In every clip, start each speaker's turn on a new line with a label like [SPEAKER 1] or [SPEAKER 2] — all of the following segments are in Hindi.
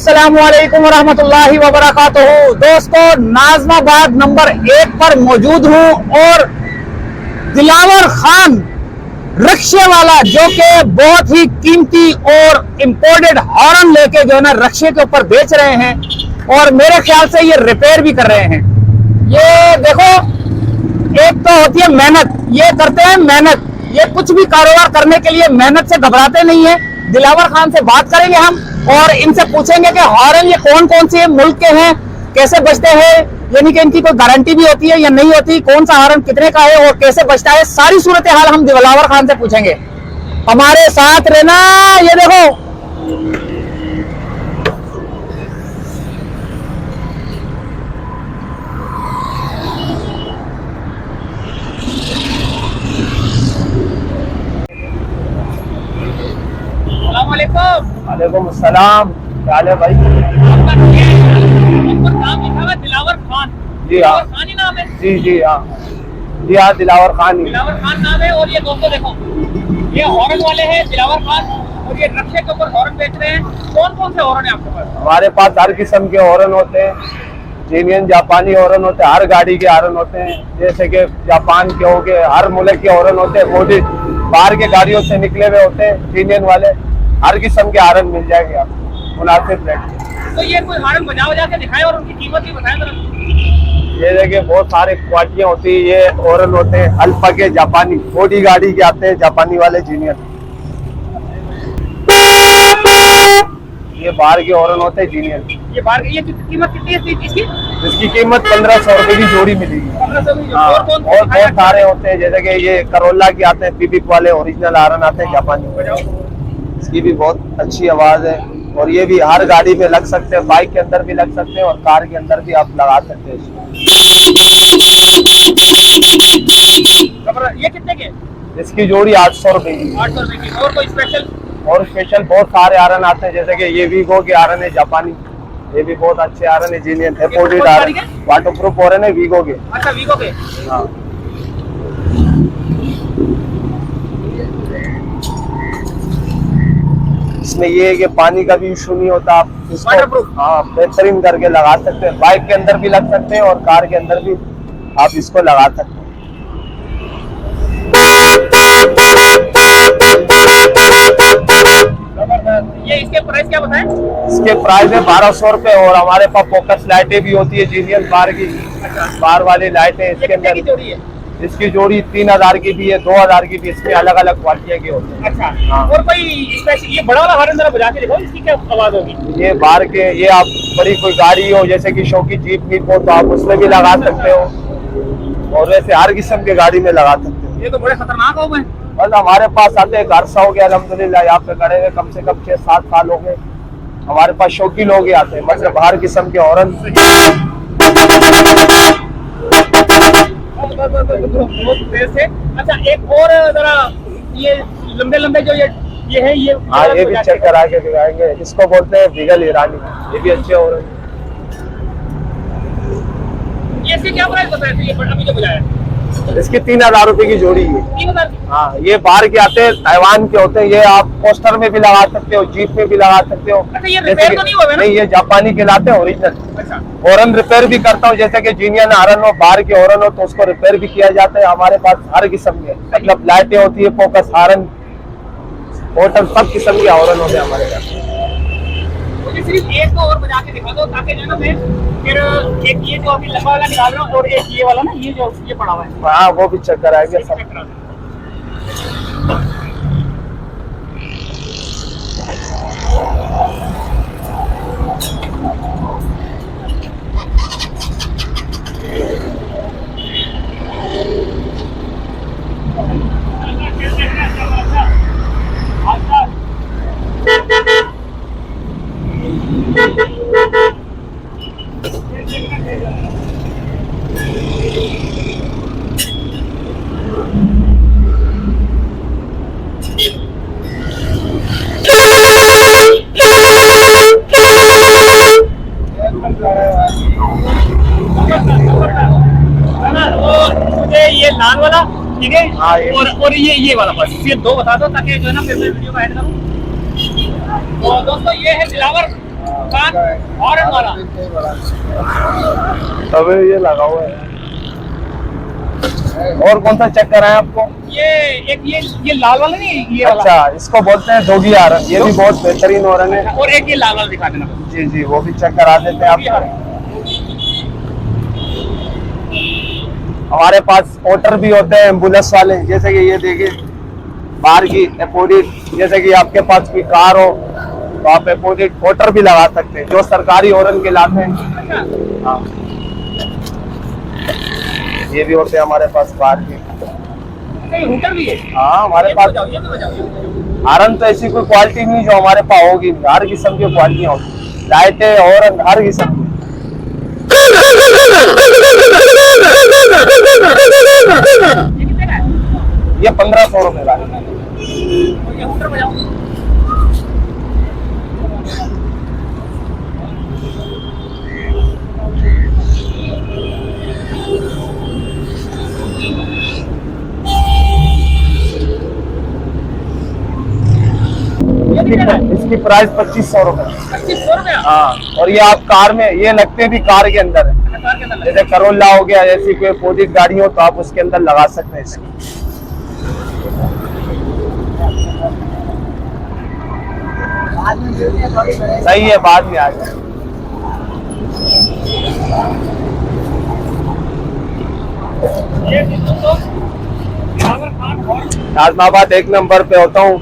[SPEAKER 1] अस्सलामुअलैकुम वरहमतुल्लाहि वबरकातुहू। दोस्तों, नाजमाबाद नंबर 1 पर मौजूद हूँ और दिलावर खान रक्शे वाला जो कि बहुत ही कीमती और इम्पोर्टेड हॉर्न लेके जो है ना रक्शे के ऊपर बेच रहे हैं और मेरे ख्याल से ये रिपेयर भी कर रहे हैं। ये देखो, एक तो होती है मेहनत, ये करते हैं मेहनत, ये कुछ भी कारोबार करने के लिए मेहनत से घबराते नहीं है। दिलावर खान से बात करेंगे हम और इनसे पूछेंगे कि हॉर्न ये कौन कौन से मुल्क के हैं, कैसे बजते हैं, यानी कि इनकी कोई गारंटी भी होती है या नहीं होती, कौन सा हॉर्न कितने का है और कैसे बजता है, सारी सूरत हाल हम दिलावर खान से पूछेंगे। हमारे साथ रहना। ये देखो,
[SPEAKER 2] वालेकुम अस्सलाम। क्या हाल है भाई?
[SPEAKER 1] नाम लिखा हुआ दिलावर खान।
[SPEAKER 2] जी हाँ,
[SPEAKER 1] खान ही नाम है।
[SPEAKER 2] जी जी हाँ, जी हाँ, दिलावर खान ही।
[SPEAKER 1] दिलावर खान नाम है। और ये दोस्तों देखो, ये हॉर्न वाले हैं दिलावर खान और ये रक्शे के ऊपर हॉर्न बेच रहे हैं। कौन कौन से हॉर्न है आपके पास?
[SPEAKER 2] हमारे पास हर किस्म के हॉर्न होते हैं, चीनियन जापानी हॉर्न होते हैं, हर गाड़ी के हॉर्न होते हैं। जैसे कि जापान के हो गए, हर मुल्क के हॉर्न होते हैं, मोदी बाहर के गाड़ियों से निकले हुए होते हैं चीनियन वाले। हर किस्म के हॉर्न मिल जाएंगे आपको मुनासिब रेट।
[SPEAKER 1] तो ये कोई हॉर्न बजा के दिखाए और उनकी कीमत भी बताएं जरा।
[SPEAKER 2] ये देखिए, बहुत सारे क्वालिटियाँ होती है। ये हॉर्न होते हैं अल्फा के, जापानी मोदी गाड़ी के आते हैं, जापानी वाले जीनियन। ये बाहर के हॉर्न होते हैं जीनियन।
[SPEAKER 1] ये बाहर ये कीमत कितनी है इसकी?
[SPEAKER 2] इसकी कीमत 1500 रुपए की जोड़ी मिलेगी।
[SPEAKER 1] 1500 की।
[SPEAKER 2] हाँ,
[SPEAKER 1] और कौन
[SPEAKER 2] और बहुत सारे होते हैं, जैसे कि ये करोला के आते हैं, पीपीक वाले ओरिजिनल हॉर्न आते हैं जापानी। इसकी भी बहुत अच्छी आवाज है और ये भी हर गाड़ी में लग सकते हैं, बाइक के अंदर भी लग सकते हैं और कार के अंदर भी आप लगा सकते हैं इसको।
[SPEAKER 1] ये कितने के?
[SPEAKER 2] इसकी जोड़ी 800 रुपए की।
[SPEAKER 1] 800 रुपए की। और कोई स्पेशल?
[SPEAKER 2] और स्पेशल बहुत सारे हॉर्न आते हैं, जैसे कि ये वीगो के हॉर्न है जापानी। ये भी बहुत अच्छे हॉर्न है, जीनियन है, वाटर प्रूफ हॉर्न है वीगो के।
[SPEAKER 1] अच्छा, वीगो के।
[SPEAKER 2] हाँ, इसमें ये है कि पानी का भी इशू नहीं होता। आप इसको हाँ बेहतरीन करके लगा सकते हैं, बाइक के अंदर भी लग सकते हैं और कार के अंदर भी आप इसको लगा सकते हैं।
[SPEAKER 1] ये इसके प्राइस क्या बताएं?
[SPEAKER 2] इसके प्राइस है 1200 रुपए और हमारे पास फोकस लाइटें भी होती है जीनियन बार की। बार वाली लाइटें इसके अंदर।
[SPEAKER 1] जोड़ी है?
[SPEAKER 2] इसकी जोड़ी 3000 की भी है, 2000 की भी। इसमें अलग अलग क्वालिटियाँ की होती है।
[SPEAKER 1] अच्छा।
[SPEAKER 2] हाँ।
[SPEAKER 1] और कोई स्पेशल ये बड़ा वाला हॉर्न जरा बजा के देखो, इसकी क्या आवाज होगी?
[SPEAKER 2] ये बाहर के, ये आप बड़ी कोई गाड़ी हो जैसे कि शौकी जीप वीप हो तो आप उसमें भी लगा सकते हो और वैसे हर किस्म के गाड़ी में लगा सकते हो।
[SPEAKER 1] ये तो बड़े खतरनाक हो गए।
[SPEAKER 2] बस हमारे पास आते हैं, अरसा हो गया अल्हम्दुलिल्लाह, यहाँ पे खड़े हुए कम से कम 6-7 साल हो गए। हमारे पास शौकी लोग ही आते हैं, मतलब हर किस्म के हॉर्न।
[SPEAKER 1] बहुत देर से। अच्छा, एक और जरा ये लंबे लंबे जो ये है ये।
[SPEAKER 2] हाँ, ये भी चेक करा के दिखाएंगे। इसको बोलते हैं बिगल ईरानी। ये भी अच्छे हॉर्न।
[SPEAKER 1] ये इसके क्या प्राइस बताए थे? ये अभी जो बजाया
[SPEAKER 2] इसकी 3000 रुपए की जोड़ी है।
[SPEAKER 1] 3000 की?
[SPEAKER 2] हाँ, ये बाहर के आते हैं, ताइवान के होते हैं। ये आप पोस्टर में भी लगा सकते हो, जीप में भी लगा सकते हो।
[SPEAKER 1] अच्छा, ये रिपेयर तो नहीं हुआ है ना?
[SPEAKER 2] नहीं, ये जापानी के लाते हैं ओरिजिनल।
[SPEAKER 1] अच्छा।
[SPEAKER 2] हॉर्न रिपेयर भी करता हूँ, जैसे कि जीनियन हॉर्न हो, बाहर के हॉर्न हो तो उसको रिपेयर भी किया जाता है। हमारे पास हर किस्म के, मतलब लाइटें होती है, फोकस हॉर्न, होटल, सब किस्म के हॉर्न होते हैं हमारे पास।
[SPEAKER 1] मुझे सिर्फ एक को और बजा के दिखा दो ताकि जो है ना मैं फिर एक ये जो अभी लंबा वाला निकाल रहा हूँ और एक ये वाला ना, ये जो ये पड़ा हुआ है।
[SPEAKER 2] हाँ, वो भी चेक कराएंगे सब।
[SPEAKER 1] मुझे ये लाल वाला ठीक है।
[SPEAKER 2] हाँ,
[SPEAKER 1] और ये वाला बस, ये दो बता दो ताकि जो है ना फिर मैं वीडियो को ऐड करूँ। तो दोस्तों, ये है दिलावर हॉर्न वाला
[SPEAKER 2] अबे ये लगा हुआ है। और कौन सा चेक कराएं आपको?
[SPEAKER 1] ये एक ये लाल वाला नहीं, ये वाला।
[SPEAKER 2] अच्छा, इसको बोलते हैं जोगी हॉर्न। ये भी बहुत बेहतरीन हॉर्न है।
[SPEAKER 1] और एक ये लाल वाला दिखा देना।
[SPEAKER 2] जी जी, वो भी चेक करा देते हैं आपको। हमारे पास पोर्टर भी होते हैं एम्बुलेंस वाले, जैसे कि ये देखिए बाहर की अपोजिट, जैसे कि आपके पास कोई कार हो तो आप अपोजिट पोर्टर भी लगा सकते हैं, जो सरकारी हॉर्न के लाते हैं। हाँ, ये भी होते हैं हमारे पास बाहर के।
[SPEAKER 1] हूटर भी है।
[SPEAKER 2] हाँ, हमारे पास हॉर्न तो ऐसी कोई क्वालिटी नहीं जो हमारे पास होगी, हर किस्म की क्वालिटी होगी, लाइटें हॉर्न हर किस्म की। ये 1500 रुपए का है। इसकी प्राइस 2500 रुपए।
[SPEAKER 1] 2500 रुपया।
[SPEAKER 2] हाँ, और ये आप कार में ये लगते भी कार के अंदर है, जैसे करोला हो गया, ऐसी कोई अपोजिट गाड़ी हो तो आप उसके अंदर लगा सकते हैं इसको। सही है, बाद में आ जाए। नाजमाबाद 1 नंबर पे होता हूँ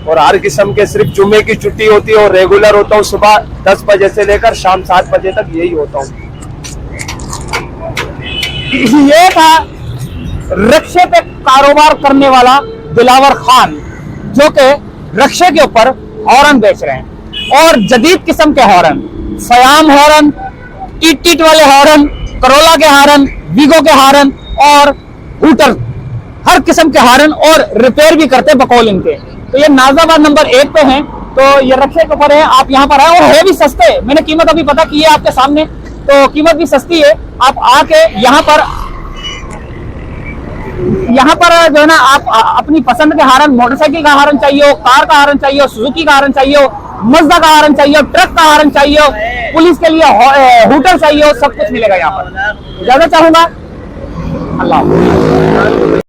[SPEAKER 2] और हर किस्म के सिर्फ जुम्मे की छुट्टी होती है और रेगुलर होता हूँ सुबह 10 बजे से लेकर शाम 7 बजे तक यही होता हूँ।
[SPEAKER 1] ये था रिक्शे पे कारोबार करने वाला दिलावर खान, जो कि रिक्शे के ऊपर हॉर्न बेच रहे हैं, और जदीद किस्म के हॉर्न, फयाम हॉर्न, टीट वाले हॉर्न, करोला के हॉर्न, वीगो के हॉर्न और हूटर, हर किस्म के हॉर्न, और रिपेयर भी करते बकौल इनके। तो ये नाज़ाबाद नंबर 1 पे हैं, तो ये रिक्शे के ऊपर है, आप यहाँ पर आए, और है भी सस्ते। मैंने कीमत अभी पता की है आपके सामने, तो कीमत भी सस्ती है। आप आके यहाँ पर जो है ना, आप अपनी पसंद के हॉर्न, मोटरसाइकिल का हॉर्न चाहिए हो, कार का हॉर्न चाहिए हो, सुजुकी का हॉर्न चाहिए हो, मज़दा का हॉर्न चाहिए हो, ट्रक का हॉर्न चाहिए हो, पुलिस के लिए हूटर चाहिए हो, सब कुछ मिलेगा यहाँ पर। ज़्यादा चाहूंगा। अल्लाह।